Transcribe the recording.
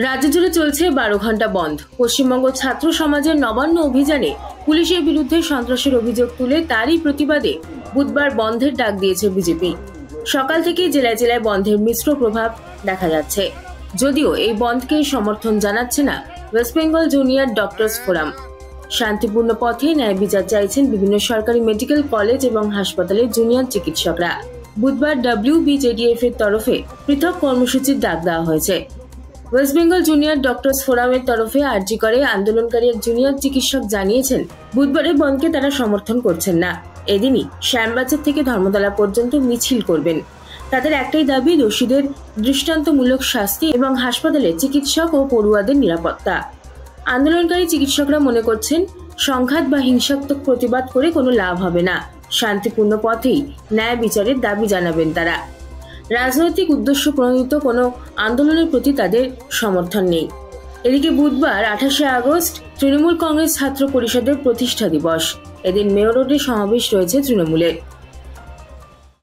রাজ্য জুড়ে চলছে 12 ঘন্টা বন্ধ। পশ্চিমবঙ্গ ছাত্র সমাজের নবান্ন অভিযানে পুলিশের বিরুদ্ধে সন্ত্রাসের অভিযোগ তুলে তারই প্রতিবাদে বুধবার বন্ধের ডাক দিয়েছে বিজেপি। সকাল থেকেই জেলায় জেলায় বন্ধের মিশ্র প্রভাব দেখা যাচ্ছে। যদিও এই বন্ধকে সমর্থন জানাচ্ছে না West Bengal junior doctors forum. শান্তিপূর্ণ পথে ন্যায় বিচার চাইছেন বিভিন্ন সরকারি মেডিকেল কলেজ এবং হাসপাতালের জুনিয়র চিকিৎসকরা। বুধবার WBJDF এর তরফে পৃথক কর্মসূচির ডাক দেওয়া হয়েছে। ওয়েস্ট বেঙ্গল জুনিয়র ডক্টরস ফোরামের তরফে আরজি করে আন্দোলনকারী এক জুনিয়র চিকিৎসক জানিয়েছেন বুধবারের বন্ধকে তারা সমর্থন করছেন না। এদিনই শ্যামবাজার থেকে ধর্মতলা পর্যন্ত মিছিল করবেন। তাদের একটাই দাবি, দোষীদের দৃষ্টান্তমূলক শাস্তি এবং হাসপাতালে চিকিৎসক ও পড়ুয়াদের নিরাপত্তা। আন্দোলনকারী চিকিৎসকরা মনে করছেন সংঘাত বা হিংসাত্মক প্রতিবাদ করে কোনো লাভ হবে না। শান্তিপূর্ণ পথেই ন্যায় বিচারের দাবি জানাবেন তারা। রাজনৈতিক উদ্দেশ্য প্রণোদিত কোনো আন্দোলনের প্রতি তাদের সমর্থন নেই। এদিকে বুধবার 28শে আগস্ট তৃণমূল কংগ্রেস ছাত্র পরিষদের প্রতিষ্ঠা দিবস। এদিন মেয়র রোডে সমাবেশ রয়েছে তৃণমূলের।